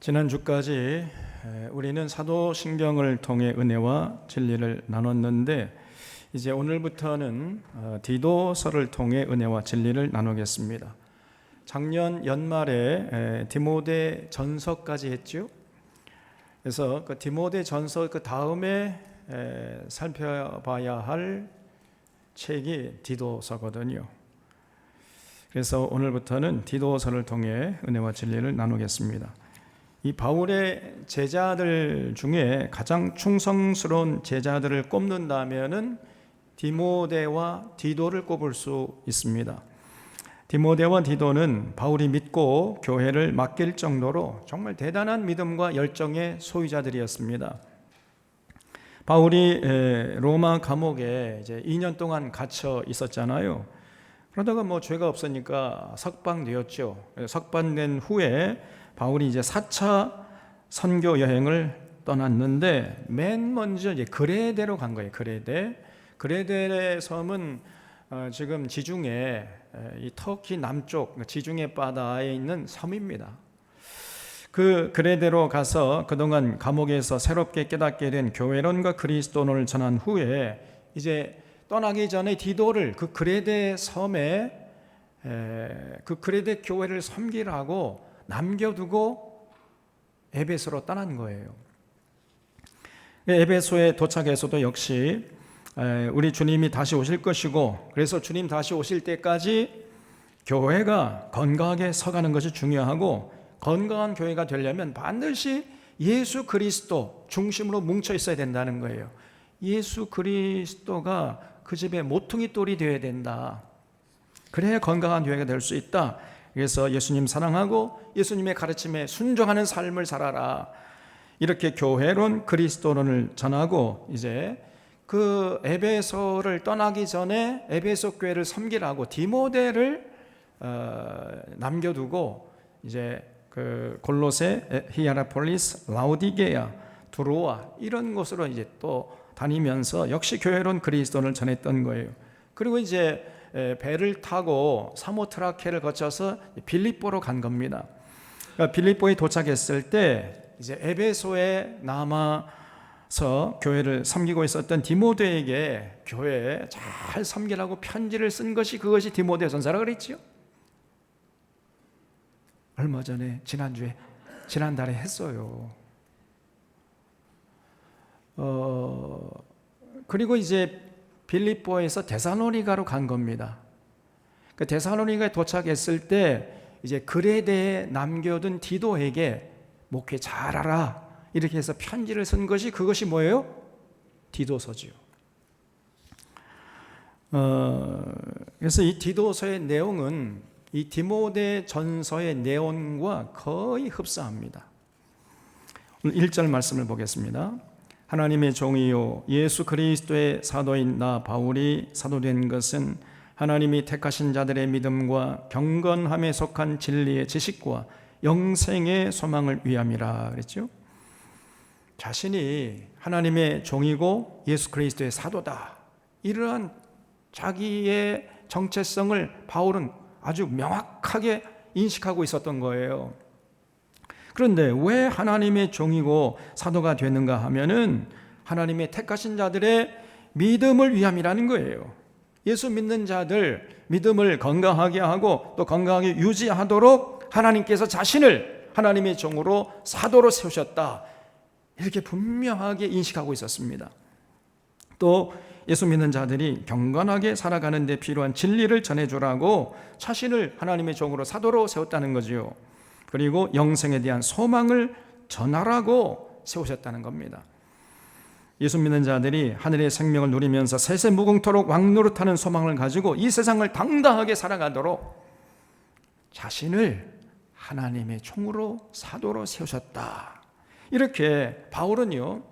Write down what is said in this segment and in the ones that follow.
지난주까지 우리는 사도신경을 통해 은혜와 진리를 나눴는데 이제 오늘부터는 디도서를 통해 은혜와 진리를 나누겠습니다. 작년 연말에 디모데 전서까지 했죠. 그래서 그 디모데 전서 그 다음에 살펴봐야 할 책이 디도서거든요. 그래서 오늘부터는 디도서를 통해 은혜와 진리를 나누겠습니다. 이 바울의 제자들 중에 가장 충성스러운 제자들을 꼽는다면은 디모데와 디도를 꼽을 수 있습니다. 디모데와 디도는 바울이 믿고 교회를 맡길 정도로 정말 대단한 믿음과 열정의 소유자들이었습니다. 바울이 로마 감옥에 이제 2년 동안 갇혀 있었잖아요. 그러다가 죄가 없으니까 석방되었죠. 석방된 후에 바울이 이제 4차 선교 여행을 떠났는데 맨 먼저 이제 그레데로 간 거예요. 그레데 섬은 지금 지중해 이 터키 남쪽 지중해 바다에 있는 섬입니다. 그 그레데로 가서 그동안 감옥에서 새롭게 깨닫게 된 교회론과 그리스도론을 전한 후에 이제 떠나기 전에 디도를 그 그레데 섬에 그 그레데 교회를 섬기라고 남겨두고 에베소로 떠난 거예요. 에베소에 도착해서도 역시 우리 주님이 다시 오실 것이고, 그래서 주님 다시 오실 때까지 교회가 건강하게 서가는 것이 중요하고, 건강한 교회가 되려면 반드시 예수 그리스도 중심으로 뭉쳐 있어야 된다는 거예요. 예수 그리스도가 그 집의 모퉁이 돌이 되어야 된다. 그래야 건강한 교회가 될 수 있다. 그래서 예수님 사랑하고 예수님의 가르침에 순종하는 삶을 살아라. 이렇게 교회론 그리스도론을 전하고 이제 그 에베소를 떠나기 전에 에베소 교회를 섬기라고 디모데를 남겨두고 이제 그 골로새, 히에라폴리스, 라오디게아, 두로아 이런 곳으로 이제 또 다니면서 역시 교회론 그리스도를 전했던 거예요. 그리고 이제 배를 타고 사모트라케를 거쳐서 빌립보로 간 겁니다. 그러니까 빌립보에 도착했을 때 이제 에베소에 남아서 교회를 섬기고 있었던 디모데에게 교회 잘 섬기라고 편지를 쓴 것이 그것이 디모데 전서라 그랬죠. 얼마 전에 지난달에 했어요. 그리고 이제 빌립보에서 데살로니가로 간 겁니다. 그 데살로니가에 도착했을 때 이제 그레데에 남겨둔 디도에게 목회 잘하라 이렇게 해서 편지를 쓴 것이 그것이 뭐예요? 디도서지요. 그래서 이 디도서의 내용은 이 디모데 전서의 내용과 거의 흡사합니다. 오늘 1절 말씀을 보겠습니다. 하나님의 종이요 예수 그리스도의 사도인 나 바울이 사도된 것은 하나님이 택하신 자들의 믿음과 경건함에 속한 진리의 지식과 영생의 소망을 위함이라 그랬죠. 자신이 하나님의 종이고 예수 그리스도의 사도다, 이러한 자기의 정체성을 바울은 아주 명확하게 인식하고 있었던 거예요. 그런데 왜 하나님의 종이고 사도가 되는가 하면은 하나님의 택하신 자들의 믿음을 위함이라는 거예요. 예수 믿는 자들 믿음을 건강하게 하고 또 건강하게 유지하도록 하나님께서 자신을 하나님의 종으로 사도로 세우셨다, 이렇게 분명하게 인식하고 있었습니다. 또 예수 믿는 자들이 경건하게 살아가는 데 필요한 진리를 전해주라고 자신을 하나님의 종으로 사도로 세웠다는 거지요. 그리고 영생에 대한 소망을 전하라고 세우셨다는 겁니다. 예수 믿는 자들이 하늘의 생명을 누리면서 세세무궁토록 왕노릇하는 소망을 가지고 이 세상을 당당하게 살아가도록 자신을 하나님의 종으로 사도로 세우셨다. 이렇게 바울은요,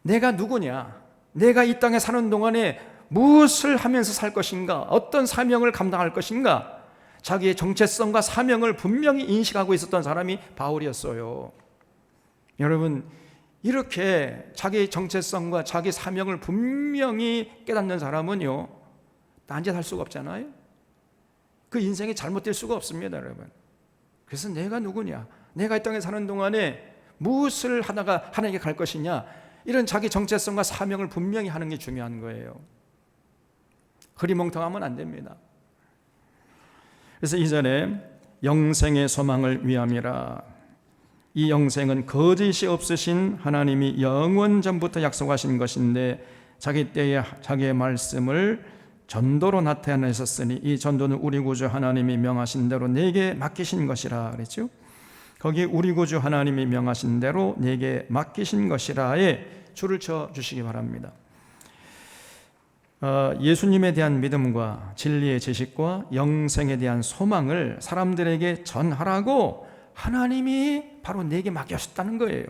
내가 누구냐, 내가 이 땅에 사는 동안에 무엇을 하면서 살 것인가, 어떤 사명을 감당할 것인가, 자기의 정체성과 사명을 분명히 인식하고 있었던 사람이 바울이었어요. 여러분, 이렇게 자기의 정체성과 자기 사명을 분명히 깨닫는 사람은요, 딴짓할 수가 없잖아요. 그 인생이 잘못될 수가 없습니다, 여러분. 그래서 내가 누구냐, 내가 이 땅에 사는 동안에 무엇을 하다가 하나님께 갈 것이냐, 이런 자기 정체성과 사명을 분명히 하는 게 중요한 거예요. 흐리멍텅하면 안 됩니다. 그래서 이전에 영생의 소망을 위함이라, 이 영생은 거짓이 없으신 하나님이 영원 전부터 약속하신 것인데 자기 때에 자기의 말씀을 전도로 나타내셨으니 이 전도는 우리 구주 하나님이 명하신 대로 내게 맡기신 것이라 그랬죠. 거기 우리 구주 하나님이 명하신 대로 내게 맡기신 것이라에 줄을 쳐 주시기 바랍니다. 예수님에 대한 믿음과 진리의 지식과 영생에 대한 소망을 사람들에게 전하라고 하나님이 바로 내게 맡겼다는 거예요.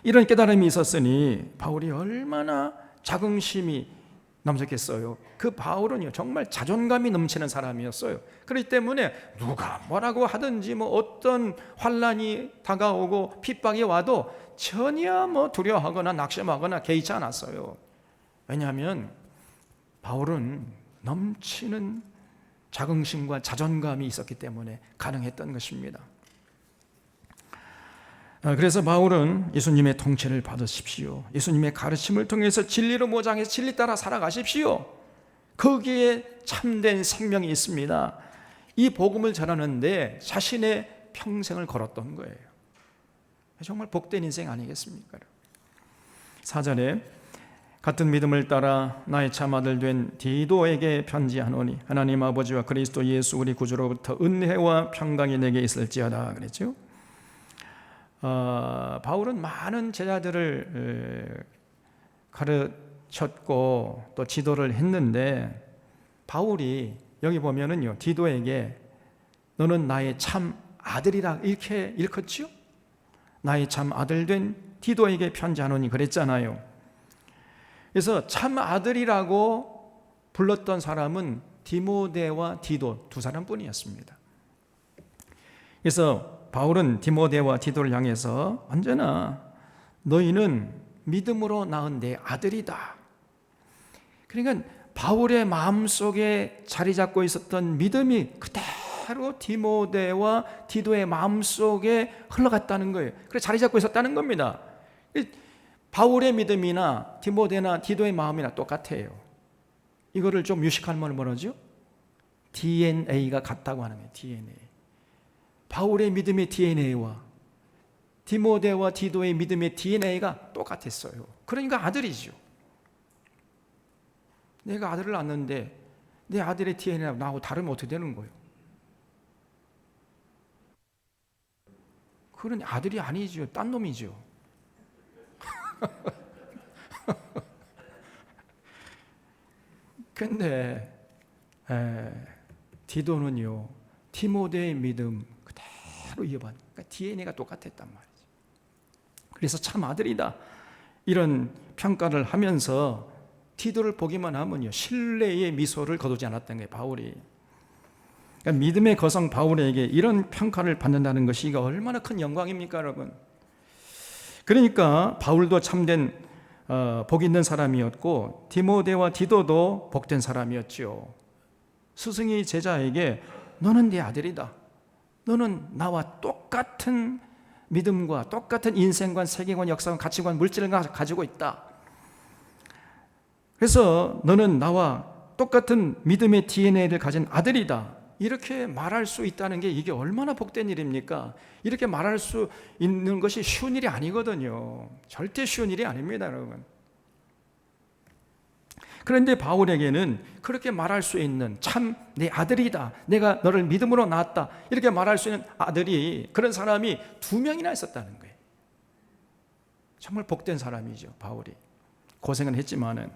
이런 깨달음이 있었으니 바울이 얼마나 자긍심이 넘쳤겠어요. 그 바울은요, 정말 자존감이 넘치는 사람이었어요. 그렇기 때문에 누가 뭐라고 하든지 어떤 환란이 다가오고 핍박이 와도 전혀 두려워하거나 낙심하거나 개의치 않았어요. 왜냐하면 바울은 넘치는 자긍심과 자존감이 있었기 때문에 가능했던 것입니다. 그래서 바울은 예수님의 통치를 받으십시오, 예수님의 가르침을 통해서 진리로 모장해서 진리 따라 살아가십시오, 거기에 참된 생명이 있습니다, 이 복음을 전하는데 자신의 평생을 걸었던 거예요. 정말 복된 인생 아니겠습니까? 4절에 같은 믿음을 따라 나의 참아들 된 디도에게 편지하노니 하나님 아버지와 그리스도 예수 우리 구주로부터 은혜와 평강이 내게 있을지어다 그랬죠. 바울은 많은 제자들을 가르쳤고 또 지도를 했는데, 바울이 여기 보면은요, 디도에게 너는 나의 참 아들이라 이렇게 일컫지요. 나의 참 아들 된 디도에게 편지하노니 그랬잖아요. 그래서 참 아들이라고 불렀던 사람은 디모데와 디도 두 사람뿐이었습니다. 그래서 바울은 디모데와 디도를 향해서 언제나 너희는 믿음으로 낳은 내 아들이다. 그러니까 바울의 마음속에 자리 잡고 있었던 믿음이 그대로 디모데와 디도의 마음속에 흘러갔다는 거예요. 그래서 자리 잡고 있었다는 겁니다. 바울의 믿음이나 디모데나 디도의 마음이나 똑같아요. 이거를 좀 유식하면 뭐라죠? DNA가 같다고 하는 거예요. DNA. 바울의 믿음의 DNA와 디모데와 디도의 믿음의 DNA가 똑같았어요. 그러니까 아들이죠. 내가 아들을 낳았는데 내 아들의 DNA가 나하고 다르면 어떻게 되는 거예요? 그런 아들이 아니죠. 딴 놈이죠. 근데 디도는요, 디모데의 믿음 그대로 이어받는, 그러니까 DNA가 똑같았단 말이죠. 그래서 참 아들이다 이런 평가를 하면서 디도를 보기만 하면요, 신뢰의 미소를 거두지 않았던 거예요, 바울이. 그러니까 믿음의 거성 바울에게 이런 평가를 받는다는 것이 이거 얼마나 큰 영광입니까, 여러분? 그러니까 바울도 참된 복 있는 사람이었고 디모데와 디도도 복된 사람이었죠. 스승이 제자에게 너는 내 아들이다, 너는 나와 똑같은 믿음과 똑같은 인생관, 세계관, 역사관, 가치관, 물질을 가지고 있다. 그래서 너는 나와 똑같은 믿음의 DNA를 가진 아들이다. 이렇게 말할 수 있다는 게 이게 얼마나 복된 일입니까? 이렇게 말할 수 있는 것이 쉬운 일이 아니거든요. 절대 쉬운 일이 아닙니다, 여러분. 그런데 바울에게는 그렇게 말할 수 있는 참 내 아들이다, 내가 너를 믿음으로 낳았다, 이렇게 말할 수 있는 아들이, 그런 사람이 2명이나 있었다는 거예요. 정말 복된 사람이죠, 바울이. 고생은 했지만은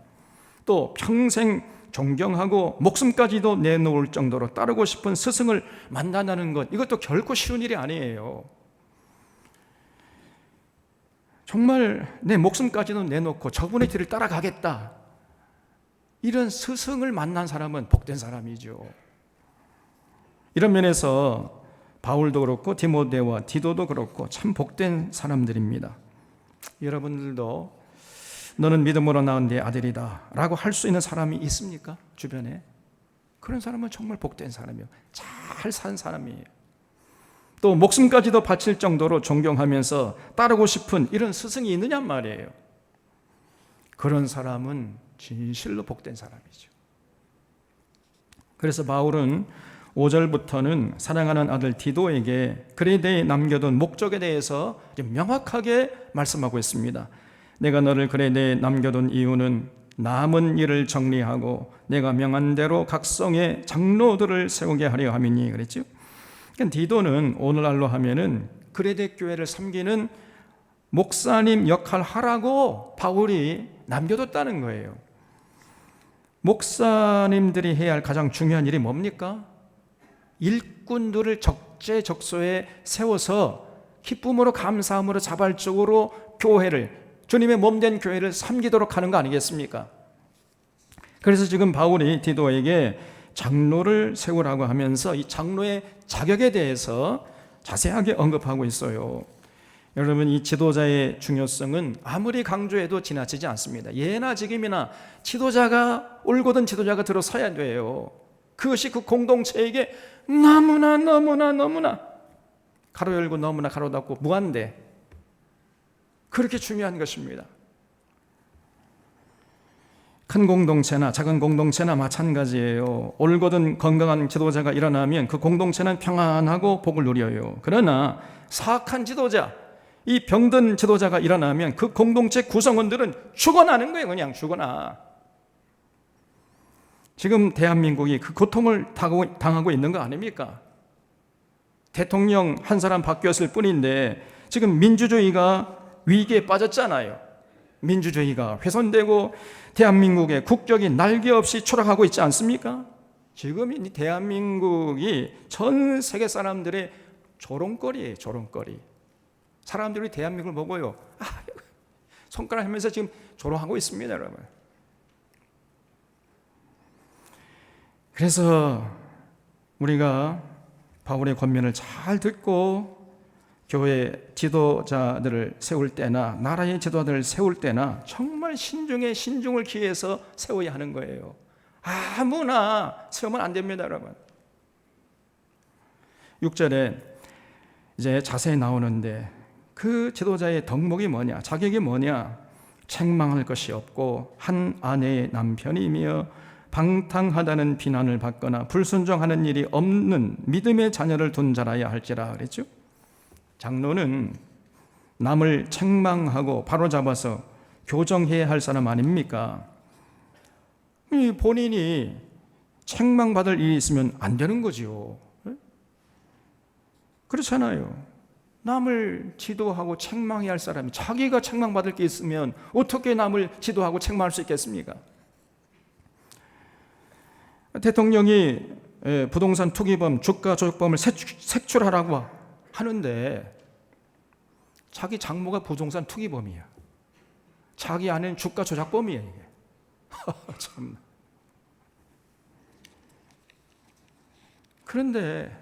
또 평생 존경하고 목숨까지도 내놓을 정도로 따르고 싶은 스승을 만난다는 것, 이것도 결코 쉬운 일이 아니에요. 정말 내 목숨까지도 내놓고 저분의 뒤를 따라가겠다, 이런 스승을 만난 사람은 복된 사람이죠. 이런 면에서 바울도 그렇고 디모데와 디도도 그렇고 참 복된 사람들입니다. 여러분들도 너는 믿음으로 낳은 내 아들이다 라고 할 수 있는 사람이 있습니까? 주변에? 그런 사람은 정말 복된 사람이에요. 잘 산 사람이에요. 또 목숨까지도 바칠 정도로 존경하면서 따르고 싶은 이런 스승이 있느냐 말이에요. 그런 사람은 진실로 복된 사람이죠. 그래서 바울은 5절부터는 사랑하는 아들 디도에게 그레데에 남겨둔 목적에 대해서 명확하게 말씀하고 있습니다. 내가 너를 그레데에 남겨둔 이유는 남은 일을 정리하고 내가 명한 대로 각 성에 장로들을 세우게 하려 함이니 그랬죠. 그러니까 디도는 오늘날로 하면은 그레데 교회를 섬기는 목사님 역할 하라고 바울이 남겨뒀다는 거예요. 목사님들이 해야 할 가장 중요한 일이 뭡니까? 일꾼들을 적재적소에 세워서 기쁨으로 감사함으로 자발적으로 교회를, 주님의 몸된 교회를 섬기도록 하는 거 아니겠습니까? 그래서 지금 바울이 디도에게 장로를 세우라고 하면서 이 장로의 자격에 대해서 자세하게 언급하고 있어요. 여러분, 이 지도자의 중요성은 아무리 강조해도 지나치지 않습니다. 예나 지금이나 지도자가, 올곧은 지도자가 들어서야 돼요. 그것이 그 공동체에게 너무나 가로 열고 너무나 가로 닫고 무한대, 그렇게 중요한 것입니다. 큰 공동체나 작은 공동체나 마찬가지예요. 올곧은 건강한 지도자가 일어나면 그 공동체는 평안하고 복을 누려요. 그러나 사악한 지도자, 이 병든 지도자가 일어나면 그 공동체 구성원들은 죽어나는 거예요. 그냥 죽어나. 지금 대한민국이 그 고통을 당하고 있는 거 아닙니까? 대통령 한 사람 바뀌었을 뿐인데 지금 민주주의가 위기에 빠졌잖아요. 민주주의가 훼손되고 대한민국의 국격이 날개 없이 추락하고 있지 않습니까? 지금 이 대한민국이 전 세계 사람들의 조롱거리예요. 조롱거리. 사람들이 대한민국을 보고요, 손가락 하면서 지금 조롱하고 있습니다, 여러분. 그래서 우리가 바울의 권면을 잘 듣고 교회 지도자들을 세울 때나 나라의 지도자들을 세울 때나 정말 신중에 신중을 기해서 세워야 하는 거예요. 아무나 세우면 안 됩니다, 여러분. 6절에 이제 자세히 나오는데 그 지도자의 덕목이 뭐냐, 자격이 뭐냐? 책망할 것이 없고 한 아내의 남편이며 방탕하다는 비난을 받거나 불순종하는 일이 없는 믿음의 자녀를 둔 자라야 할지라 그랬죠. 장로는 남을 책망하고 바로잡아서 교정해야 할 사람 아닙니까? 본인이 책망받을 일이 있으면 안 되는 거지요. 그렇잖아요. 남을 지도하고 책망해야 할 사람이 자기가 책망받을 게 있으면 어떻게 남을 지도하고 책망할 수 있겠습니까? 대통령이 부동산 투기범, 주가 조작범을 색출하라고 하는데 자기 장모가 부동산 투기범이야. 자기 아내는 주가 조작범이에요. 이게. 참. 그런데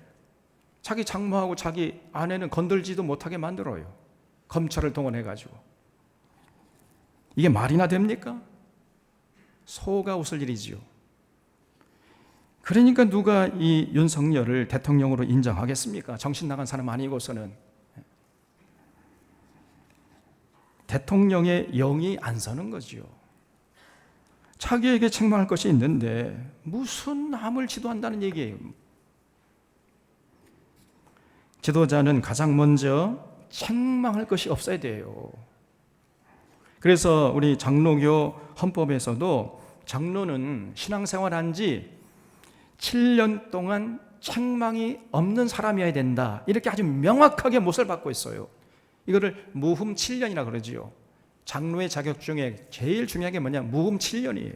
자기 장모하고 자기 아내는 건들지도 못하게 만들어요. 검찰을 동원해가지고. 이게 말이나 됩니까? 소가 웃을 일이지요. 그러니까 누가 이 윤석열을 대통령으로 인정하겠습니까? 정신 나간 사람 아니고서는. 대통령의 영이 안 서는 거지요. 자기에게 책망할 것이 있는데 무슨 남을 지도한다는 얘기예요. 지도자는 가장 먼저 책망할 것이 없어야 돼요. 그래서 우리 장로교 헌법에서도 장로는 신앙생활한 지 7년 동안 책망이 없는 사람이어야 된다, 이렇게 아주 명확하게 못을 받고 있어요. 이거를 무흠 7년이라 그러지요. 장로의 자격 중에 제일 중요한 게 뭐냐, 무흠 7년이에요.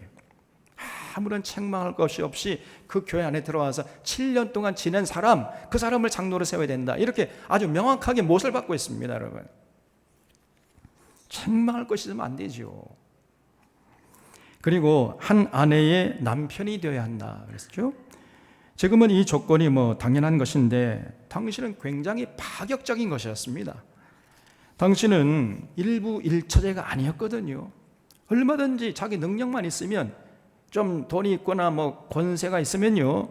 아무런 책망할 것이 없이 그 교회 안에 들어와서 7년 동안 지낸 사람, 그 사람을 장로로 세워야 된다, 이렇게 아주 명확하게 못을 받고 있습니다, 여러분. 책망할 것이 있으면 안 되죠. 그리고 한 아내의 남편이 되어야 한다 그랬죠. 지금은 이 조건이 당연한 것인데 당시는 굉장히 파격적인 것이었습니다. 당시는 일부 일처제가 아니었거든요. 얼마든지 자기 능력만 있으면, 좀 돈이 있거나 권세가 있으면요,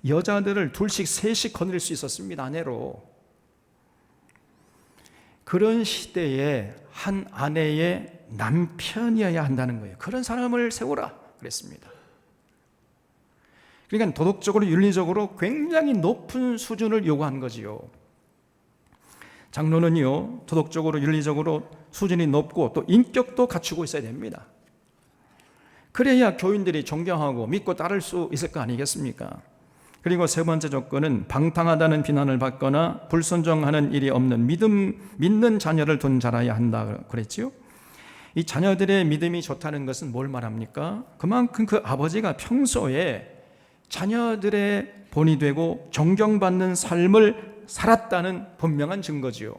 여자들을 둘씩 셋씩 거느릴 수 있었습니다, 아내로. 그런 시대에 한 아내의 남편이어야 한다는 거예요. 그런 사람을 세우라 그랬습니다. 그러니까 도덕적으로 윤리적으로 굉장히 높은 수준을 요구한 거지요. 장로는요, 도덕적으로 윤리적으로 수준이 높고 또 인격도 갖추고 있어야 됩니다. 그래야 교인들이 존경하고 믿고 따를 수 있을 거 아니겠습니까? 그리고 세 번째 조건은 방탕하다는 비난을 받거나 불순종하는 일이 없는 믿는 자녀를 둔 자라야 한다 그랬지요. 이 자녀들의 믿음이 좋다는 것은 뭘 말합니까? 그만큼 그 아버지가 평소에 자녀들의 본이 되고 존경받는 삶을 살았다는 분명한 증거지요.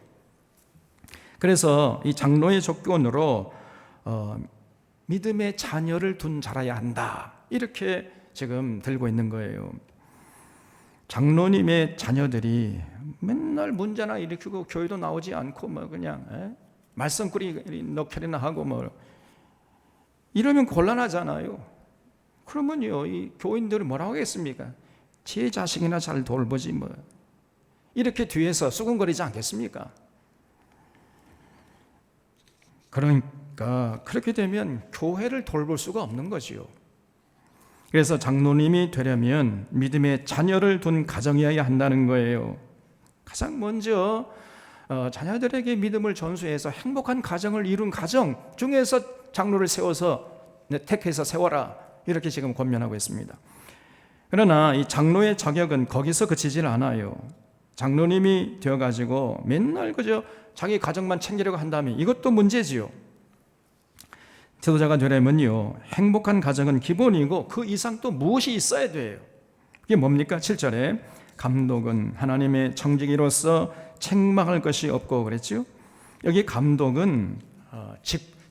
그래서 이 장로의 조건으로 믿음의 자녀를 둔 자라야 한다, 이렇게 지금 들고 있는 거예요. 장로님의 자녀들이 맨날 문제나 일으키고 교회도 나오지 않고 뭐 그냥 말썽꾸리 넣기나 하고 뭐 이러면 곤란하잖아요. 그러면요, 이 교인들은 뭐라고 하겠습니까? 제 자식이나 잘 돌보지 뭐, 이렇게 뒤에서 수군거리지 않겠습니까? 그러니까 그렇게 되면 교회를 돌볼 수가 없는 거지요. 그래서 장로님이 되려면 믿음의 자녀를 둔 가정이어야 한다는 거예요. 가장 먼저 자녀들에게 믿음을 전수해서 행복한 가정을 이룬 가정 중에서 장로를 세워서 택해서 세워라, 이렇게 지금 권면하고 있습니다. 그러나 이 장로의 자격은 거기서 그치질 않아요. 장로님이 되어가지고 맨날 그저 자기 가정만 챙기려고 한다면 이것도 문제지요. 지도자가 되려면요, 행복한 가정은 기본이고 그 이상 또 무엇이 있어야 돼요. 그게 뭡니까? 7절에 감독은 하나님의 청지기로서 책망할 것이 없고 그랬죠. 여기 감독은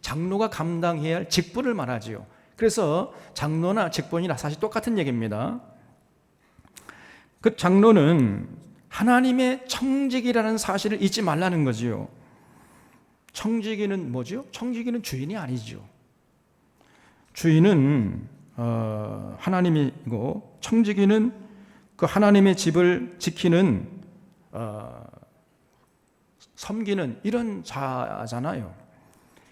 장로가 감당해야 할 직분을 말하지요. 그래서 장로나 직분이나 사실 똑같은 얘기입니다. 그 장로는 하나님의 청지기라는 사실을 잊지 말라는 거지요. 청지기는 뭐죠? 청지기는 주인이 아니죠. 주인은 하나님이고 청지기는 그 하나님의 집을 지키는 섬기는 이런 자잖아요.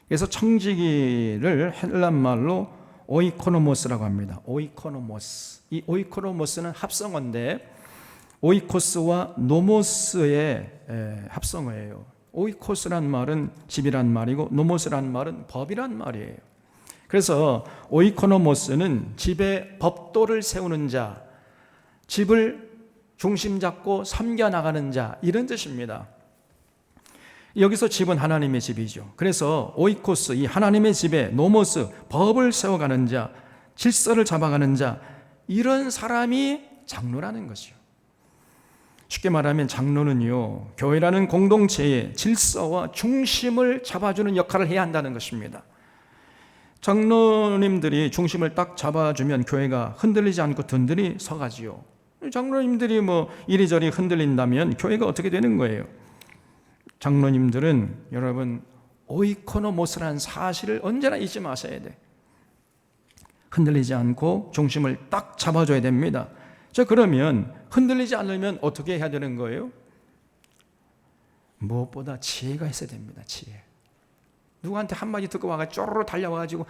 그래서 청지기를 헬란 말로 오이코노모스라고 합니다. 오이코노모스. 이 오이코노모스는 합성어인데 오이코스와 노모스의 합성어예요. 오이코스란 말은 집이란 말이고 노모스란 말은 법이란 말이에요. 그래서 오이코노모스는 집에 법도를 세우는 자, 집을 중심 잡고 섬겨나가는 자, 이런 뜻입니다. 여기서 집은 하나님의 집이죠. 그래서 오이코스, 이 하나님의 집에 노모스, 법을 세워가는 자, 질서를 잡아가는 자, 이런 사람이 장로라는 것이요. 쉽게 말하면 장로는요, 교회라는 공동체의 질서와 중심을 잡아주는 역할을 해야 한다는 것입니다. 장로님들이 중심을 딱 잡아주면 교회가 흔들리지 않고 든든히 서가지요. 장로님들이 뭐 이리저리 흔들린다면 교회가 어떻게 되는 거예요? 장로님들은 여러분 오이코노모스라는 사실을 언제나 잊지 마셔야 돼. 흔들리지 않고 중심을 딱 잡아줘야 됩니다. 자, 그러면 흔들리지 않으면 어떻게 해야 되는 거예요? 무엇보다 지혜가 있어야 됩니다. 지혜. 누구한테 한마디 듣고 와가지고 쪼르르 달려와가지고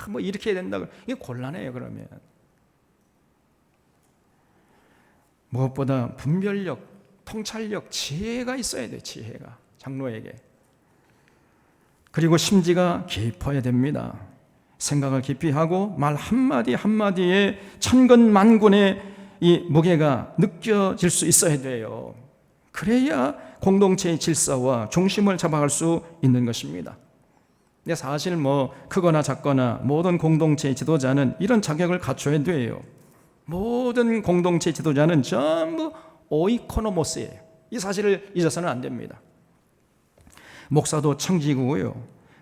뭐 이렇게 해야 된다. 이게 곤란해요. 그러면 무엇보다 분별력, 통찰력, 지혜가 있어야 돼. 지혜가 장로에게. 그리고 심지가 깊어야 됩니다. 생각을 깊이 하고 말 한마디 한마디에 천근만군의 이 무게가 느껴질 수 있어야 돼요. 그래야 공동체의 질서와 중심을 잡아갈 수 있는 것입니다. 근데 사실 뭐 크거나 작거나 모든 공동체의 지도자는 이런 자격을 갖춰야 돼요. 모든 공동체 지도자는 전부 오이코노모스예요. 이 사실을 잊어서는 안 됩니다. 목사도 청직이고요,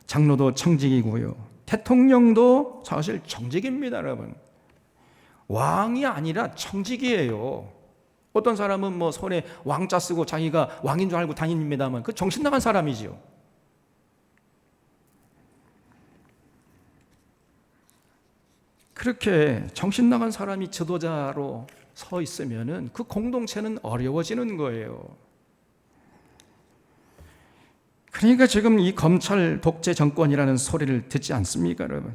장로도 청직이고요, 대통령도 사실 청직입니다. 여러분, 왕이 아니라 청직이에요. 어떤 사람은 뭐 손에 왕자 쓰고 자기가 왕인 줄 알고 다닙니다만 그 정신 나간 사람이지요. 그렇게 정신 나간 사람이 지도자로 서 있으면은 그 공동체는 어려워지는 거예요. 그러니까 지금 이 검찰 독재 정권이라는 소리를 듣지 않습니까, 여러분?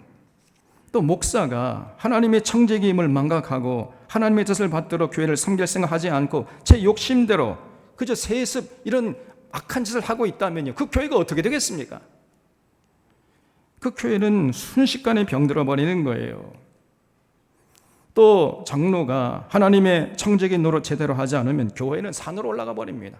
또 목사가 하나님의 청지기임을 망각하고 하나님의 뜻을 받들어 교회를 섬길 생각하지 않고 제 욕심대로 그저 세습 이런 악한 짓을 하고 있다면요, 그 교회가 어떻게 되겠습니까? 그 교회는 순식간에 병들어 버리는 거예요. 또 장로가 하나님의 청지기 노릇 제대로 하지 않으면 교회는 산으로 올라가 버립니다.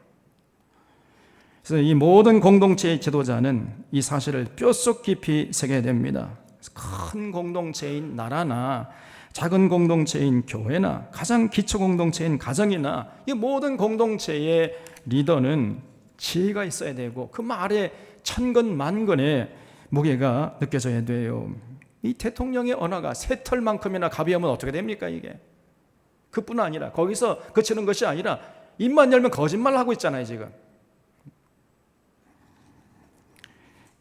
그래서 이 모든 공동체의 지도자는 이 사실을 뼛속 깊이 새겨야 됩니다. 큰 공동체인 나라나 작은 공동체인 교회나 가장 기초 공동체인 가정이나 이 모든 공동체의 리더는 지혜가 있어야 되고 그 말에 천건 만건의 무게가 느껴져야 돼요. 이 대통령의 언어가 새털만큼이나 가벼우면 어떻게 됩니까 이게? 그뿐 아니라 거기서 그치는 것이 아니라 입만 열면 거짓말하고 있잖아요 지금.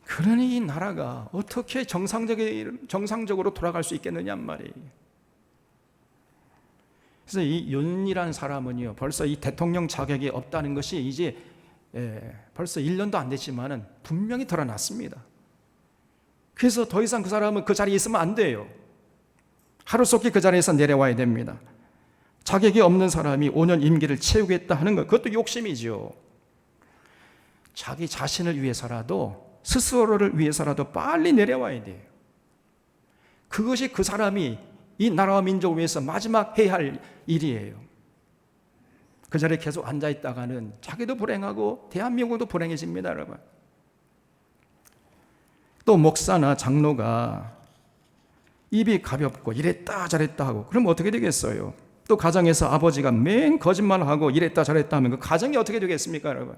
그러니 이 나라가 어떻게 정상적으로 돌아갈 수 있겠느냐 말이에요. 그래서 이 윤이라는 사람은요, 벌써 이 대통령 자격이 없다는 것이 이제 벌써 1년도 안 됐지만은 분명히 드러났습니다. 그래서 더 이상 그 사람은 그 자리에 있으면 안 돼요. 하루속히 그 자리에서 내려와야 됩니다. 자격이 없는 사람이 5년 임기를 채우겠다 하는 것, 그것도 욕심이죠. 자기 자신을 위해서라도 스스로를 위해서라도 빨리 내려와야 돼요. 그것이 그 사람이 이 나라와 민족을 위해서 마지막 해야 할 일이에요. 그 자리에 계속 앉아있다가는 자기도 불행하고 대한민국도 불행해집니다, 여러분. 또 목사나 장로가 입이 가볍고 이랬다 저랬다 하고 그럼 어떻게 되겠어요? 또 가정에서 아버지가 맨 거짓말하고 이랬다 저랬다 하면 그 가정이 어떻게 되겠습니까, 여러분?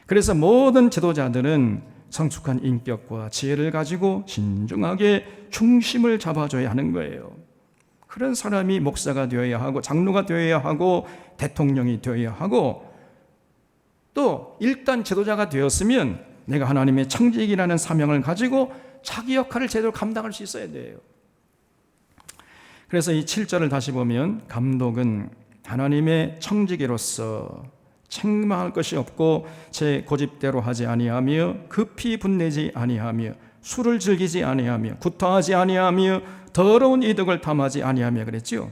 그래서 모든 지도자들은 성숙한 인격과 지혜를 가지고 신중하게 중심을 잡아줘야 하는 거예요. 그런 사람이 목사가 되어야 하고 장로가 되어야 하고 대통령이 되어야 하고 또 일단 지도자가 되었으면 내가 하나님의 청지기라는 사명을 가지고 자기 역할을 제대로 감당할 수 있어야 돼요. 그래서 이 7절을 다시 보면 감독은 하나님의 청지기로서 책망할 것이 없고 제 고집대로 하지 아니하며 급히 분내지 아니하며 술을 즐기지 아니하며 구타하지 아니하며 더러운 이득을 탐하지 아니하며 그랬죠.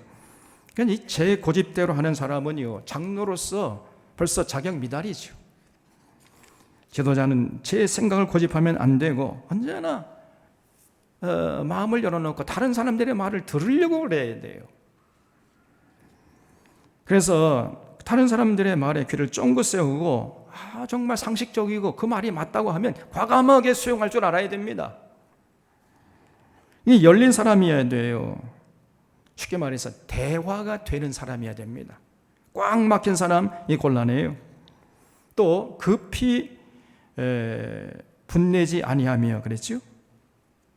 그러니까 제 고집대로 하는 사람은요, 장로로서 벌써 자격 미달이죠. 지도자는 제 생각을 고집하면 안 되고 언제나 마음을 열어놓고 다른 사람들의 말을 들으려고 그래야 돼요. 그래서 다른 사람들의 말에 귀를 쫑긋 세우고 정말 상식적이고 그 말이 맞다고 하면 과감하게 수용할 줄 알아야 됩니다. 이 열린 사람이어야 돼요. 쉽게 말해서 대화가 되는 사람이어야 됩니다. 꽉 막힌 사람이 곤란해요. 또 급히 분내지 아니하며 그랬죠.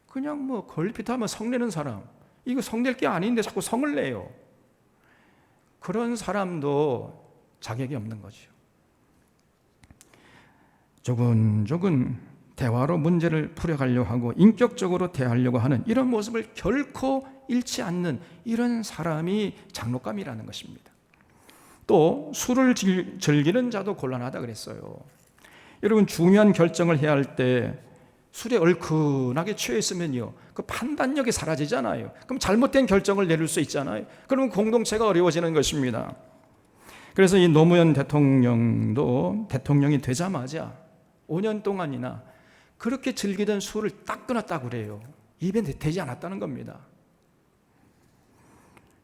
그냥 뭐 걸핏하면 성내는 사람, 이거 성낼 게 아닌데 자꾸 성을 내요. 그런 사람도 자격이 없는 거죠. 조근조근 대화로 문제를 풀어가려고 하고 인격적으로 대하려고 하는 이런 모습을 결코 잃지 않는 이런 사람이 장로감이라는 것입니다. 또 술을 즐기는 자도 곤란하다 그랬어요. 여러분 중요한 결정을 해야 할 때 술에 얼큰하게 취해 있으면요, 그 판단력이 사라지잖아요. 그럼 잘못된 결정을 내릴 수 있잖아요. 그러면 공동체가 어려워지는 것입니다. 그래서 이 노무현 대통령도 대통령이 되자마자 5년 동안이나 그렇게 즐기던 술을 딱 끊었다고 그래요. 입에 대지 않았다는 겁니다.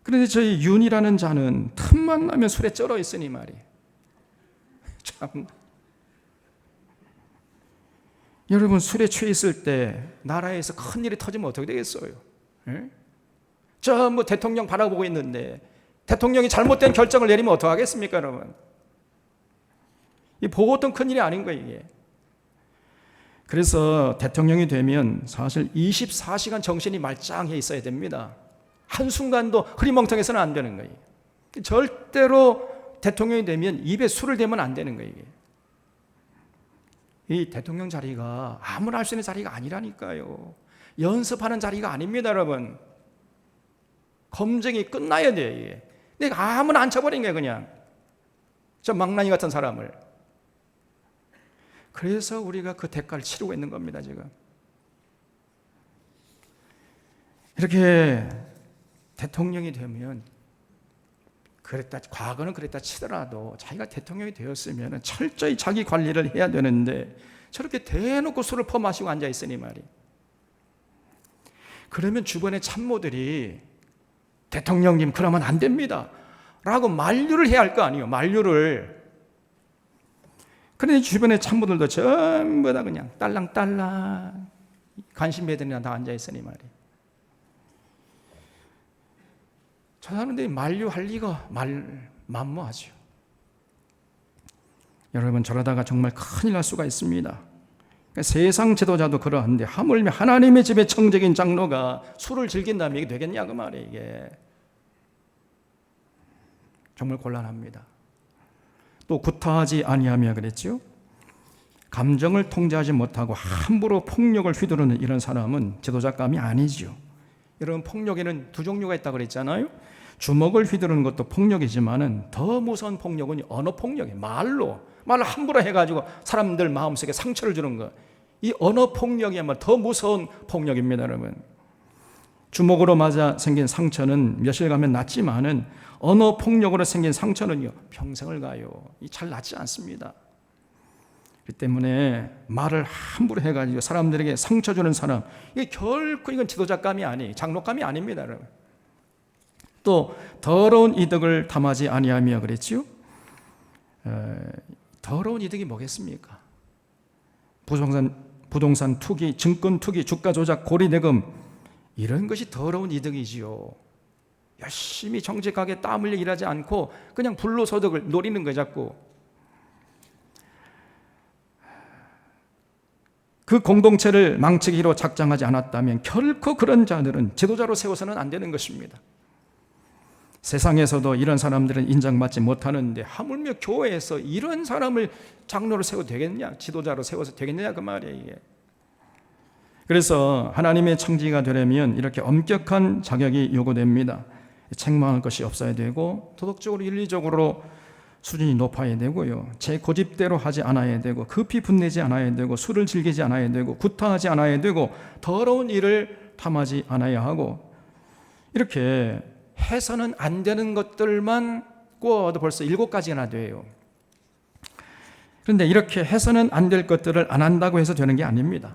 그런데 저희 윤이라는 자는 틈만 나면 술에 쩔어 있으니 말이에요. 참. 여러분 술에 취해 있을 때 나라에서 큰 일이 터지면 어떻게 되겠어요? 저 뭐 대통령 바라보고 있는데 대통령이 잘못된 결정을 내리면 어떡하겠습니까, 여러분? 이 보고통 큰 일이 아닌 거예요, 이게. 그래서 대통령이 되면 사실 24시간 정신이 말짱해 있어야 됩니다. 한순간도 흐리멍텅해서는 안 되는 거예요. 절대로 대통령이 되면 입에 술을 대면 안 되는 거예요, 이게. 이 대통령 자리가 아무나 할 수 있는 자리가 아니라니까요. 연습하는 자리가 아닙니다, 여러분. 검증이 끝나야 돼. 내가 아무나 앉혀버린 거예요, 그냥. 저 망나니 같은 사람을. 그래서 우리가 그 대가를 치르고 있는 겁니다, 지금. 이렇게 대통령이 되면 과거는 그랬다 치더라도 자기가 대통령이 되었으면 철저히 자기 관리를 해야 되는데 저렇게 대놓고 술을 퍼마시고 앉아있으니 말이. 그러면 주변의 참모들이 대통령님 그러면 안 됩니다 라고 만류를 해야 할 거 아니에요. 만류를. 그런데 주변의 참모들도 전부 다 그냥 딸랑딸랑 관심배들이나 다 앉아있으니 말이에요. 저 사람들이 만류할 리가 만무하죠. 여러분, 저러다가 정말 큰일 날 수가 있습니다. 그러니까 세상 지도자도 그러한데 하물며 하나님의 집의 청적인 장로가 술을 즐긴다면 이게 되겠냐 그 말이에요. 이게 정말 곤란합니다. 또 구타하지 아니하며 그랬죠. 감정을 통제하지 못하고 함부로 폭력을 휘두르는 이런 사람은 지도자감이 아니죠. 여러분, 폭력에는 두 종류가 있다고 그랬잖아요. 주먹을 휘두르는 것도 폭력이지만은 더 무서운 폭력은 언어 폭력이에요. 말을 함부로 해가지고 사람들 마음속에 상처를 주는 거. 이 언어 폭력이야말로 더 무서운 폭력입니다, 여러분. 주먹으로 맞아 생긴 상처는 며칠 가면 낫지만은 언어 폭력으로 생긴 상처는요 평생을 가요. 잘 낫지 않습니다. 그렇기 때문에 말을 함부로 해가지고 사람들에게 상처 주는 사람, 이게 결코 이건 지도자감이 아니, 장로감이 아닙니다, 여러분. 또 더러운 이득을 탐하지 아니하며 그랬지요. 더러운 이득이 뭐겠습니까? 부동산 투기, 증권 투기, 주가 조작, 고리 대금, 이런 것이 더러운 이득이지요. 열심히 정직하게 땀 흘려 일하지 않고 그냥 불로소득을 노리는 거예요, 자꾸. 그 공동체를 망치기로 작정하지 않았다면 결코 그런 자들은 지도자로 세워서는 안 되는 것입니다. 세상에서도 이런 사람들은 인정받지 못하는데 하물며 교회에서 이런 사람을 장로로 세워도 되겠냐, 지도자로 세워서 되겠느냐 그 말이에요, 이게. 그래서 하나님의 청지가 되려면 이렇게 엄격한 자격이 요구됩니다. 책망할 것이 없어야 되고 도덕적으로 윤리적으로 수준이 높아야 되고요. 제 고집대로 하지 않아야 되고 급히 분내지 않아야 되고 술을 즐기지 않아야 되고 구타하지 않아야 되고 더러운 일을 탐하지 않아야 하고, 이렇게 해서는 안 되는 것들만 꿔도 벌써 7가지나 돼요. 그런데 이렇게 해서는 안 될 것들을 안 한다고 해서 되는 게 아닙니다.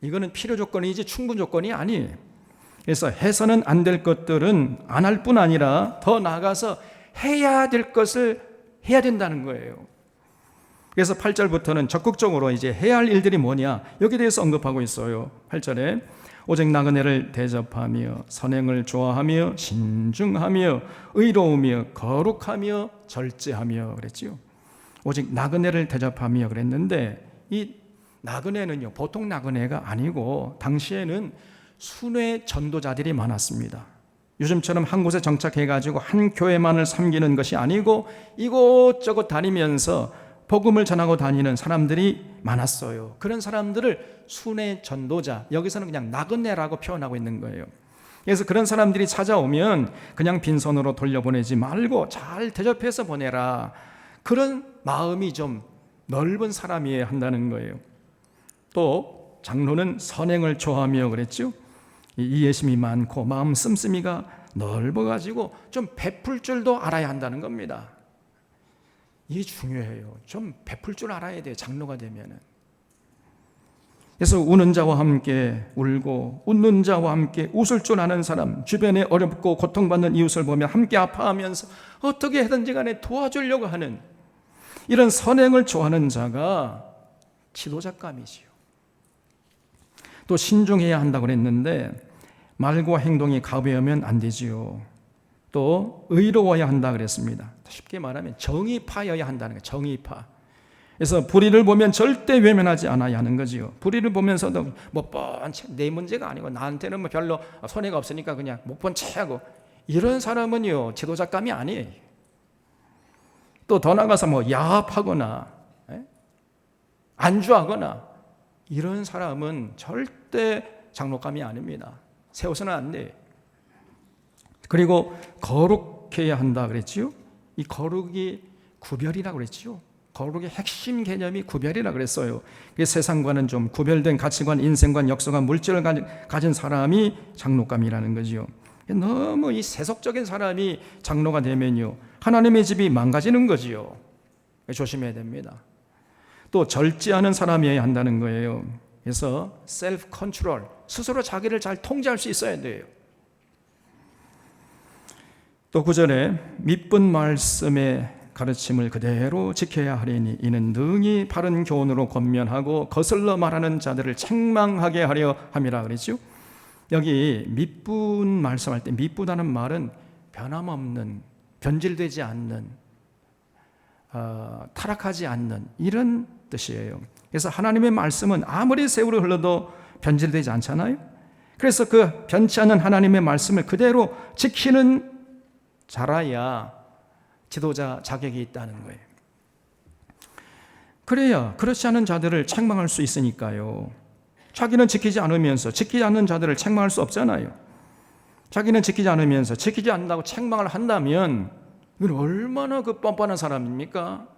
이거는 필요 조건이지 충분 조건이 아니에요. 그래서 해서는 안 될 것들은 안 할 뿐 아니라 더 나아가서 해야 될 것을 해야 된다는 거예요. 그래서 8절부터는 적극적으로 이제 해야 할 일들이 뭐냐, 여기에 대해서 언급하고 있어요. 8절에 오직 나그네를 대접하며 선행을 좋아하며 신중하며 의로우며 거룩하며 절제하며 그랬지요. 오직 나그네를 대접하며 그랬는데, 이 나그네는요 보통 나그네가 아니고 당시에는 순회 전도자들이 많았습니다. 요즘처럼 한 곳에 정착해가지고 한 교회만을 섬기는 것이 아니고 이곳저곳 다니면서 복음을 전하고 다니는 사람들이 많았어요. 그런 사람들을 순회 전도자, 여기서는 그냥 나그네라고 표현하고 있는 거예요. 그래서 그런 사람들이 찾아오면 그냥 빈손으로 돌려보내지 말고 잘 대접해서 보내라, 그런 마음이 좀 넓은 사람이어야 한다는 거예요. 또 장로는 선행을 좋아하며 그랬죠. 이해심이 많고 마음 씀씀이가 넓어가지고 좀 베풀 줄도 알아야 한다는 겁니다. 이게 중요해요. 좀 베풀 줄 알아야 돼요, 장로가 되면은. 그래서 우는 자와 함께 울고 웃는 자와 함께 웃을 줄 아는 사람, 주변에 어렵고 고통받는 이웃을 보면 함께 아파하면서 어떻게 해든지 간에 도와주려고 하는 이런 선행을 좋아하는 자가 지도자감이지요. 또 신중해야 한다고 그랬는데 말과 행동이 가벼우면 안 되지요. 또 의로워야 한다 그랬습니다. 쉽게 말하면 정의파여야 한다는 거예요. 정의파. 그래서 불의를 보면 절대 외면하지 않아야 하는 거지요. 불의를 보면서도 뭐 뻔치 내 문제가 아니고 나한테는 뭐 별로 손해가 없으니까 그냥 못 본 체하고, 이런 사람은요 지도자감이 아니에요. 또 더 나가서 뭐 야합하거나 안주하거나 이런 사람은 절대 장로감이 아닙니다. 세워서는 안 돼. 그리고 거룩해야 한다 그랬지요. 이 거룩이 구별이라고 그랬지요. 거룩의 핵심 개념이 구별이라 그랬어요. 세상과는 좀 구별된 가치관, 인생관, 역사관, 물질을 가진 사람이 장로감이라는 거죠. 너무 이 세속적인 사람이 장로가 되면요, 하나님의 집이 망가지는 거지요. 조심해야 됩니다. 또 절제하는 사람이어야 한다는 거예요. 그래서 셀프 컨트롤, 스스로 자기를 잘 통제할 수 있어야 돼요. 또 9절에 믿은 말씀의 가르침을 그대로 지켜야 하리니 이는 능히 바른 교훈으로 권면하고 거슬러 말하는 자들을 책망하게 하려 함이라 그랬죠. 여기 믿은 말씀할 때 믿부다는 말은 변함없는, 변질되지 않는, 타락하지 않는 이런 뜻이에요. 그래서 하나님의 말씀은 아무리 세월이 흘러도 변질되지 않잖아요. 그래서 그 변치 않는 하나님의 말씀을 그대로 지키는 자라야 지도자 자격이 있다는 거예요. 그래야 그렇지 않은 자들을 책망할 수 있으니까요. 자기는 지키지 않으면서 지키지 않는 자들을 책망할 수 없잖아요. 자기는 지키지 않으면서 지키지 않는다고 책망을 한다면 이건 얼마나 그 뻔뻔한 사람입니까?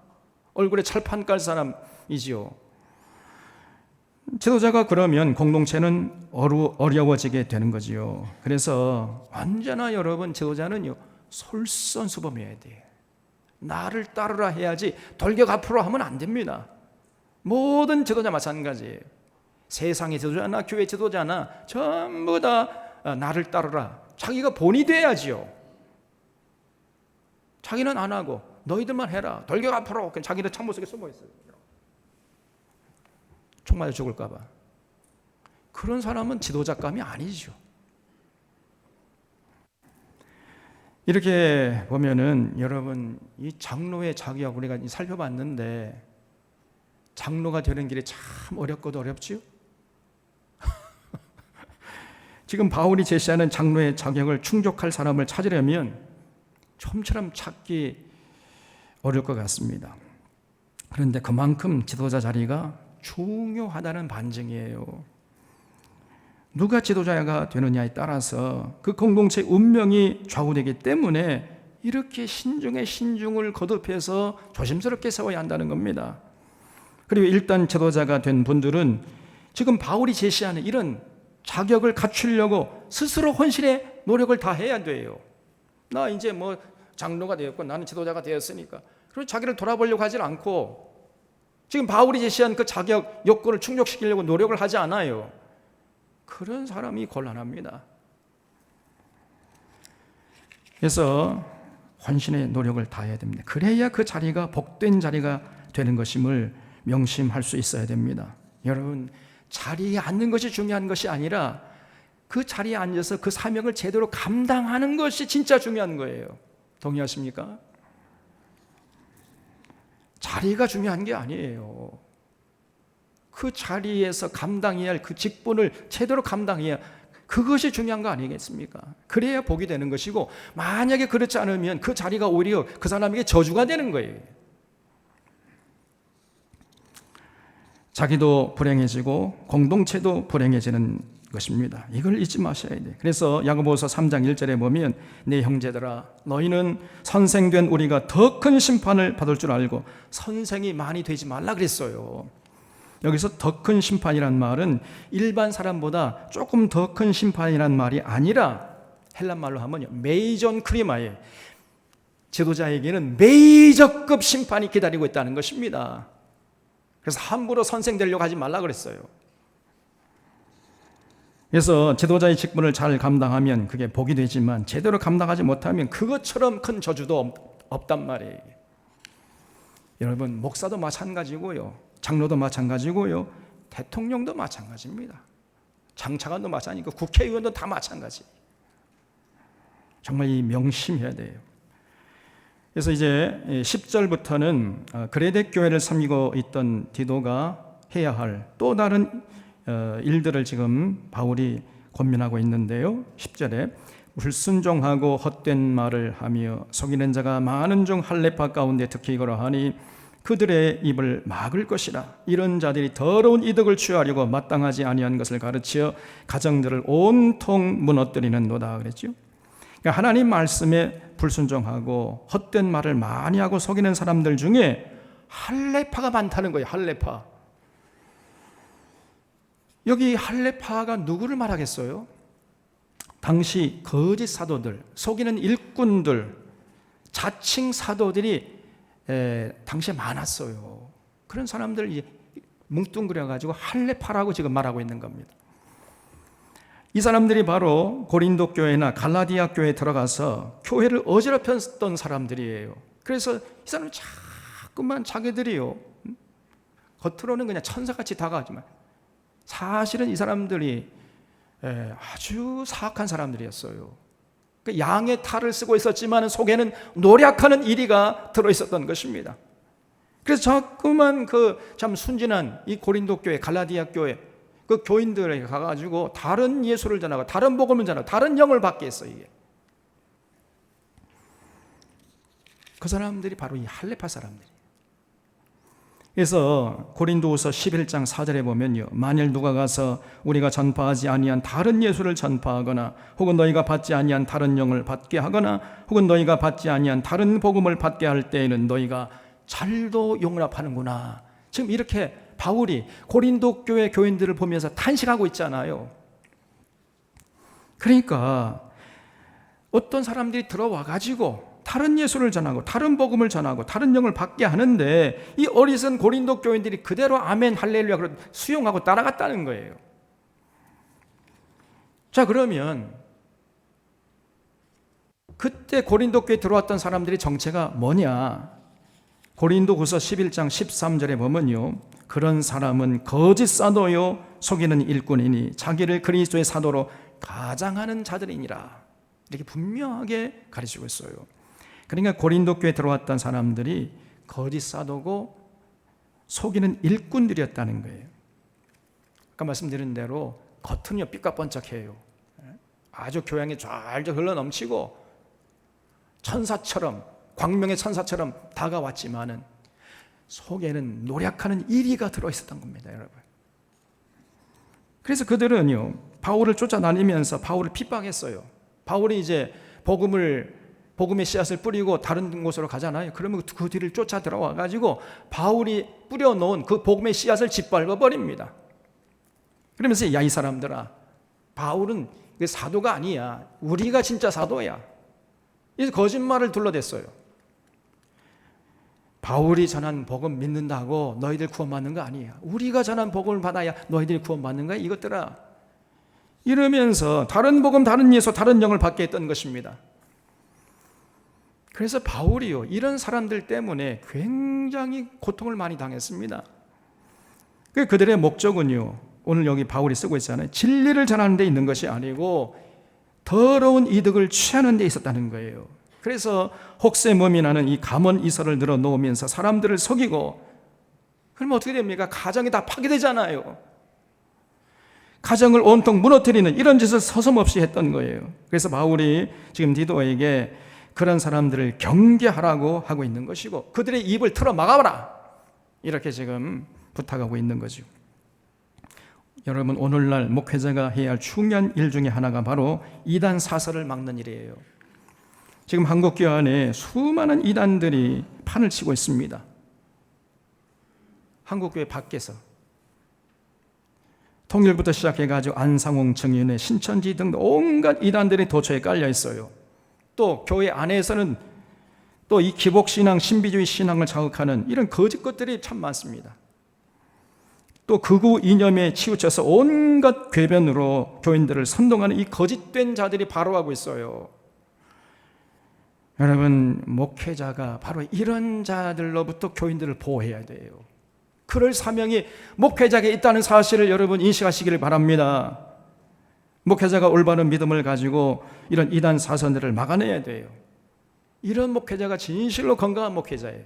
얼굴에 철판 깔 사람이지요. 지도자가 그러면 공동체는 어려워지게 되는 거지요. 그래서 언제나 여러분 지도자는요, 솔선수범해야 돼요. 나를 따르라 해야지 돌격 앞으로 하면 안 됩니다. 모든 지도자 마찬가지예요. 세상의 지도자나 교회 지도자나 전부 다 나를 따르라. 자기가 본이 돼야지요. 자기는 안 하고 너희들만 해라. 돌격 앞으로. 자기는 창문 속에 숨어 있어요. 총 맞아 죽을까 봐. 그런 사람은 지도자감이 아니죠. 이렇게 보면은 여러분, 이 장로의 자격 우리가 살펴봤는데 장로가 되는 길이 참 어렵고도 어렵지요. 지금 바울이 제시하는 장로의 자격을 충족할 사람을 찾으려면 좀처럼 찾기 어려울 것 같습니다. 그런데 그만큼 지도자 자리가 중요하다는 반증이에요. 누가 지도자가 되느냐에 따라서 그 공동체의 운명이 좌우되기 때문에 이렇게 신중에 신중을 거듭해서 조심스럽게 세워야 한다는 겁니다. 그리고 일단 지도자가 된 분들은 지금 바울이 제시하는 이런 자격을 갖추려고 스스로 헌신의 노력을 다 해야 돼요. 나 이제 뭐 장로가 되었고 나는 지도자가 되었으니까. 그리고 자기를 돌아보려고 하질 않고 지금 바울이 제시한 그 자격 요건을 충족시키려고 노력을 하지 않아요. 그런 사람이 곤란합니다. 그래서 헌신의 노력을 다해야 됩니다. 그래야 그 자리가 복된 자리가 되는 것임을 명심할 수 있어야 됩니다. 여러분, 자리에 앉는 것이 중요한 것이 아니라 그 자리에 앉아서 그 사명을 제대로 감당하는 것이 진짜 중요한 거예요. 동의하십니까? 자리가 중요한 게 아니에요. 그 자리에서 감당해야 할 그 직분을 제대로 감당해야, 그것이 중요한 거 아니겠습니까? 그래야 복이 되는 것이고, 만약에 그렇지 않으면 그 자리가 오히려 그 사람에게 저주가 되는 거예요. 자기도 불행해지고 공동체도 불행해지는 것입니다. 이걸 잊지 마셔야 돼요. 그래서 야고보서 3장 1절에 보면 내 형제들아 너희는 선생된 우리가 더 큰 심판을 받을 줄 알고, 선생이 많이 되지 말라 그랬어요. 여기서 더 큰 심판이란 말은 일반 사람보다 조금 더 큰 심판이란 말이 아니라 헬란 말로 하면요, 메이전 크리마에, 지도자에게는 메이저급 심판이 기다리고 있다는 것입니다. 그래서 함부로 선생 되려고 하지 말라 그랬어요. 그래서 지도자의 직분을 잘 감당하면 그게 복이 되지만 제대로 감당하지 못하면 그것처럼 큰 저주도 없단 말이에요. 여러분, 목사도 마찬가지고요, 장로도 마찬가지고요, 대통령도 마찬가지입니다. 장차관도 마찬가지고 국회의원도 다 마찬가지. 정말 이 명심해야 돼요. 그래서 이제 10절부터는 그레데 교회를 섬기고 있던 디도가 해야 할 또 다른 일들을 지금 바울이 권면하고 있는데요. 10절에 불순종하고 헛된 말을 하며 속이는 자가 많은 중 할례파 가운데 특히 이거러하니 그들의 입을 막을 것이라. 이런 자들이 더러운 이득을 취하려고 마땅하지 아니한 것을 가르치어 가정들을 온통 무너뜨리는도다 그랬죠. 그러니까 하나님 말씀에 불순종하고 헛된 말을 많이 하고 속이는 사람들 중에 할례파가 많다는 거예요. 할례파. 여기 할례파가 누구를 말하겠어요? 당시 거짓 사도들, 속이는 일꾼들, 자칭 사도들이 당시에 많았어요. 그런 사람들 뭉뚱그려가지고 할례파라고 지금 말하고 있는 겁니다. 이 사람들이 바로 고린도 교회나 갈라디아 교회에 들어가서 교회를 어지럽혔던 사람들이에요. 그래서 이 사람은 자꾸만 자기들이요, 겉으로는 그냥 천사같이 다가가지만 사실은 이 사람들이 아주 사악한 사람들이었어요. 양의 탈을 쓰고 있었지만 속에는 노력하는 이리가 들어있었던 것입니다. 그래서 자꾸만 참 순진한 이 고린도 교회, 갈라디아 교회 그 교인들에게 가가지고 다른 예수를 전하고 다른 복음을 전하고 다른 영을 받게 했어요. 이게 그 사람들이 바로 이 할례파 사람들이에요. 그래서 고린도후서 11장 4절에 보면요, 만일 누가 가서 우리가 전파하지 아니한 다른 예수를 전파하거나 혹은 너희가 받지 아니한 다른 영을 받게 하거나 혹은 너희가 받지 아니한 다른 복음을 받게 할 때에는 너희가 잘도 용납하는구나. 지금 이렇게 바울이 고린도 교회 교인들을 보면서 탄식하고 있잖아요. 그러니까 어떤 사람들이 들어와 가지고 다른 예수를 전하고 다른 복음을 전하고 다른 영을 받게 하는데 이 어리석은 고린도 교인들이 그대로 아멘 할렐루야 수용하고 따라갔다는 거예요. 자, 그러면 그때 고린도 교회에 들어왔던 사람들의 정체가 뭐냐? 고린도후서 11장 13절에 보면요, 그런 사람은 거짓 사도요 속이는 일꾼이니 자기를 그리스도의 사도로 가장하는 자들이니라. 이렇게 분명하게 가르치고 있어요. 그러니까 고린도 교회에 들어왔던 사람들이 거짓 사도고 속이는 일꾼들이었다는 거예요. 아까 말씀드린 대로 겉은요 삐까뻔쩍해요. 아주 교양이 쫙쫙 흘러넘치고 천사처럼, 광명의 천사처럼 다가왔지만은 속에는 노력하는 이리가 들어있었던 겁니다, 여러분. 그래서 그들은요 바울을 쫓아다니면서 바울을 핍박했어요. 바울이 이제 복음의 씨앗을 뿌리고 다른 곳으로 가잖아요. 그러면 그 뒤를 쫓아 들어와 가지고 바울이 뿌려놓은 그 복음의 씨앗을 짓밟아 버립니다. 그러면서 야, 이 사람들아, 바울은 사도가 아니야. 우리가 진짜 사도야. 그래서 거짓말을 둘러댔어요. 바울이 전한 복음 믿는다고 너희들 구원받는 거 아니야. 우리가 전한 복음을 받아야 너희들이 구원받는 거야, 이것들아. 이러면서 다른 복음, 다른 예수, 다른 영을 받게 했던 것입니다. 그래서 바울이요 이런 사람들 때문에 굉장히 고통을 많이 당했습니다. 그들의 목적은요, 오늘 여기 바울이 쓰고 있잖아요, 진리를 전하는 데 있는 것이 아니고 더러운 이득을 취하는 데 있었다는 거예요. 그래서 혹세무민이 나는 이 감언 이설을 늘어놓으면서 사람들을 속이고, 그러면 어떻게 됩니까? 가정이 다 파괴되잖아요. 가정을 온통 무너뜨리는 이런 짓을 서슴없이 했던 거예요. 그래서 바울이 지금 디도에게 그런 사람들을 경계하라고 하고 있는 것이고 그들의 입을 틀어 막아봐라, 이렇게 지금 부탁하고 있는 거죠. 여러분, 오늘날 목회자가 해야 할 중요한 일 중에 하나가 바로 이단 사설을 막는 일이에요. 지금 한국교회 안에 수많은 이단들이 판을 치고 있습니다. 한국교회 밖에서 통일부터 시작해가지고 안상홍, 정윤회, 신천지 등 온갖 이단들이 도처에 깔려 있어요. 또 교회 안에서는 또 이 기복신앙, 신비주의 신앙을 자극하는 이런 거짓 것들이 참 많습니다. 또 극우 이념에 치우쳐서 온갖 궤변으로 교인들을 선동하는 이 거짓된 자들이 바로하고 있어요. 여러분, 목회자가 바로 이런 자들로부터 교인들을 보호해야 돼요. 그럴 사명이 목회자에게 있다는 사실을 여러분 인식하시기를 바랍니다. 목회자가 올바른 믿음을 가지고 이런 이단 사선들을 막아내야 돼요. 이런 목회자가 진실로 건강한 목회자예요.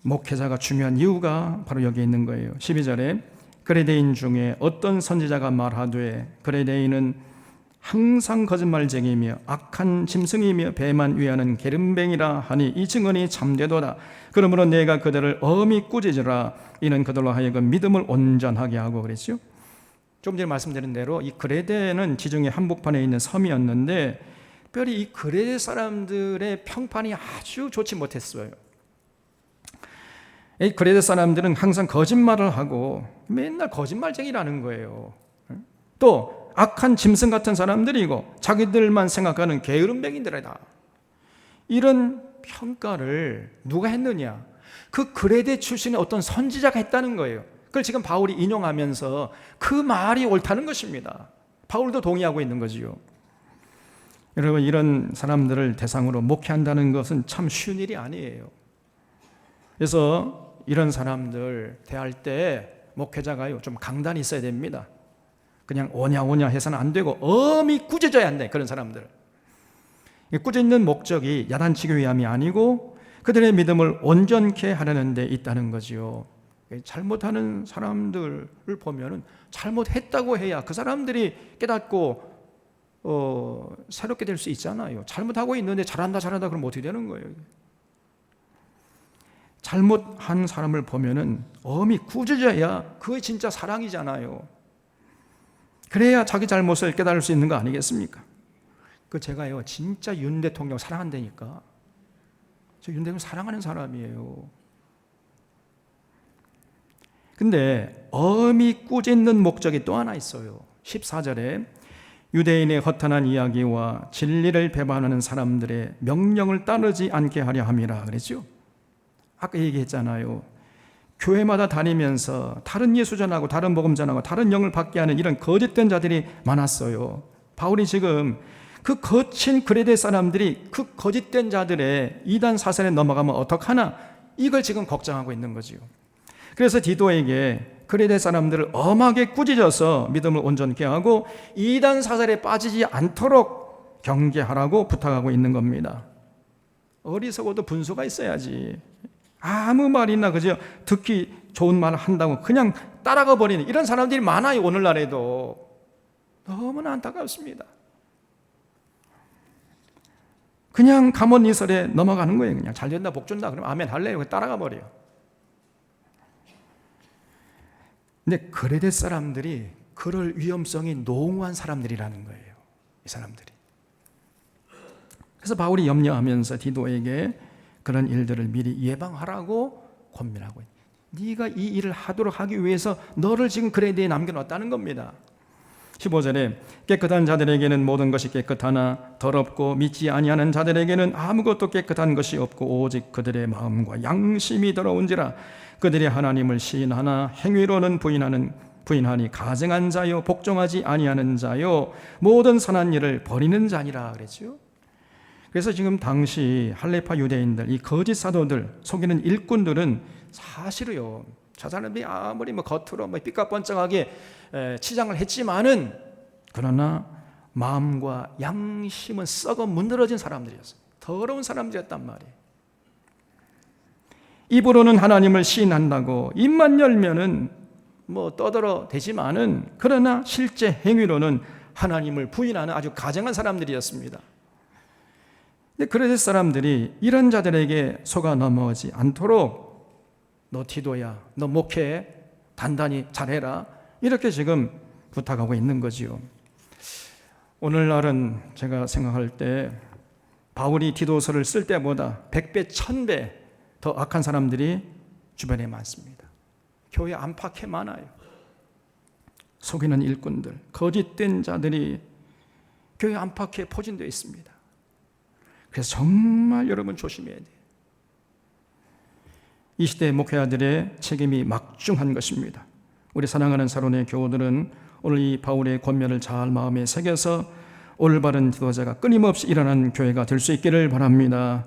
목회자가 중요한 이유가 바로 여기 있는 거예요. 12절에 그레데인 중에 어떤 선지자가 말하되 그레데인은 항상 거짓말쟁이며 악한 짐승이며 배만 위하는 게름뱅이라 하니 이 증언이 참되도다. 그러므로 내가 그들을 엄히 꾸짖으라. 이는 그들로 하여금 믿음을 온전하게 하고 그랬죠. 좀 전에 말씀드린 대로 이 그레데는 지중해 한복판에 있는 섬이었는데 특별히 이 그레데 사람들의 평판이 아주 좋지 못했어요. 이 그레데 사람들은 항상 거짓말을 하고 맨날 거짓말쟁이라는 거예요. 또 악한 짐승 같은 사람들이고 자기들만 생각하는 게으름뱅이들이다. 이런 평가를 누가 했느냐? 그 그레데 출신의 어떤 선지자가 했다는 거예요. 그걸 지금 바울이 인용하면서 그 말이 옳다는 것입니다. 바울도 동의하고 있는 거지요. 여러분, 이런 사람들을 대상으로 목회한다는 것은 참 쉬운 일이 아니에요. 그래서 이런 사람들 대할 때 목회자가요, 좀 강단이 있어야 됩니다. 그냥 오냐 해서는 안 되고 엄히 꾸짖어야 한다. 그런 사람들. 꾸짖는 목적이 야단치기 위함이 아니고 그들의 믿음을 온전케 하려는 데 있다는 거지요. 잘못하는 사람들을 보면은 잘못했다고 해야 그 사람들이 깨닫고 새롭게 될 수 있잖아요. 잘못하고 있는데 잘한다 그러면 어떻게 되는 거예요? 잘못한 사람을 보면은 엄히 꾸짖어야 그게 진짜 사랑이잖아요. 그래야 자기 잘못을 깨달을 수 있는 거 아니겠습니까? 제가요, 진짜 윤 대통령 사랑한다니까. 저 윤 대통령 사랑하는 사람이에요. 근데 엄히 꾸짖는 목적이 또 하나 있어요. 14절에 유대인의 허탄한 이야기와 진리를 배반하는 사람들의 명령을 따르지 않게 하려 함이라 그랬죠. 아까 얘기했잖아요. 교회마다 다니면서 다른 예수 전하고 다른 복음 전하고 다른 영을 받게 하는 이런 거짓된 자들이 많았어요. 바울이 지금 그 거친 그레데 사람들이 그 거짓된 자들의 이단 사설에 넘어가면 어떡하나, 이걸 지금 걱정하고 있는 거지요. 그래서 디도에게 그레데 사람들을 엄하게 꾸짖어서 믿음을 온전케 하고 이단 사설에 빠지지 않도록 경계하라고 부탁하고 있는 겁니다. 어리석어도 분수가 있어야지. 아무 말이나 그저 듣기 좋은 말을 한다고 그냥 따라가 버리는 이런 사람들이 많아요. 오늘날에도. 너무나 안타깝습니다. 그냥 가문이설에 넘어가는 거예요. 그냥 잘 된다 복 준다 그러면 아멘 할래요. 따라가 버려요. 근데 그레데 사람들이 그럴 위험성이 농후한 사람들이라는 거예요. 이 사람들이. 그래서 바울이 염려하면서 디도에게 그런 일들을 미리 예방하라고 권면하고 있어요. 네가 이 일을 하도록 하기 위해서 너를 지금 그레데에 남겨놨다는 겁니다. 15절에 깨끗한 자들에게는 모든 것이 깨끗하나 더럽고 믿지 아니하는 자들에게는 아무것도 깨끗한 것이 없고 오직 그들의 마음과 양심이 더러운지라. 그들이 하나님을 시인하나 행위로는 부인하니 가증한 자요 복종하지 아니하는 자요 모든 선한 일을 버리는 자니라 그랬죠. 그래서 지금 당시 할레파 유대인들, 이 거짓 사도들, 속이는 일꾼들은 사실은요, 저 사람들이 아무리 겉으로 삐까뻔쩍하게 치장을 했지만은 그러나 마음과 양심은 썩어 문드러진 사람들이었어요. 더러운 사람들이었단 말이에요. 입으로는 하나님을 시인한다고 입만 열면은 떠들어 대지만은 그러나 실제 행위로는 하나님을 부인하는 아주 가증한 사람들이었습니다. 근데 그레데 사람들이 이런 자들에게 속아 넘어오지 않도록 너 디도야, 너 목회 단단히 잘해라, 이렇게 지금 부탁하고 있는 거지요. 오늘날은 제가 생각할 때 바울이 디도서를 쓸 때보다 100배, 1000배 더 악한 사람들이 주변에 많습니다. 교회 안팎에 많아요. 속이는 일꾼들, 거짓된 자들이 교회 안팎에 포진되어 있습니다. 그래서 정말 여러분 조심해야 돼요. 이 시대의 목회자들의 책임이 막중한 것입니다. 우리 사랑하는 사론의 교우들은 오늘 이 바울의 권면을 잘 마음에 새겨서 올바른 지도자가 끊임없이 일어나는 교회가 될 수 있기를 바랍니다.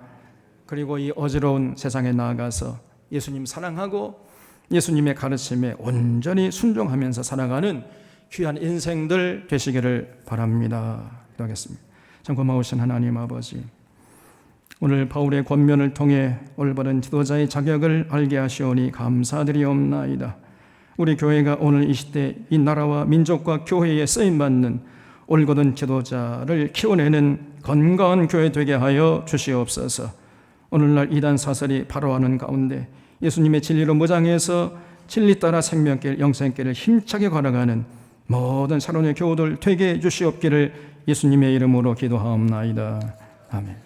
그리고 이 어지러운 세상에 나아가서 예수님 사랑하고 예수님의 가르침에 온전히 순종하면서 살아가는 귀한 인생들 되시기를 바랍니다. 기도하겠습니다. 참 고마우신 하나님 아버지, 오늘 바울의 권면을 통해 올바른 지도자의 자격을 알게 하시오니 감사드리옵나이다. 우리 교회가 오늘 이 시대 이 나라와 민족과 교회에 쓰임받는 올곧은 지도자를 키워내는 건강한 교회 되게 하여 주시옵소서. 오늘날 이단 사설이 바로하는 가운데 예수님의 진리로 무장해서 진리 따라 생명길, 영생길을 힘차게 걸어가는 모든 사론의 교우들 되게 해 주시옵기를 예수님의 이름으로 기도하옵나이다. 아멘.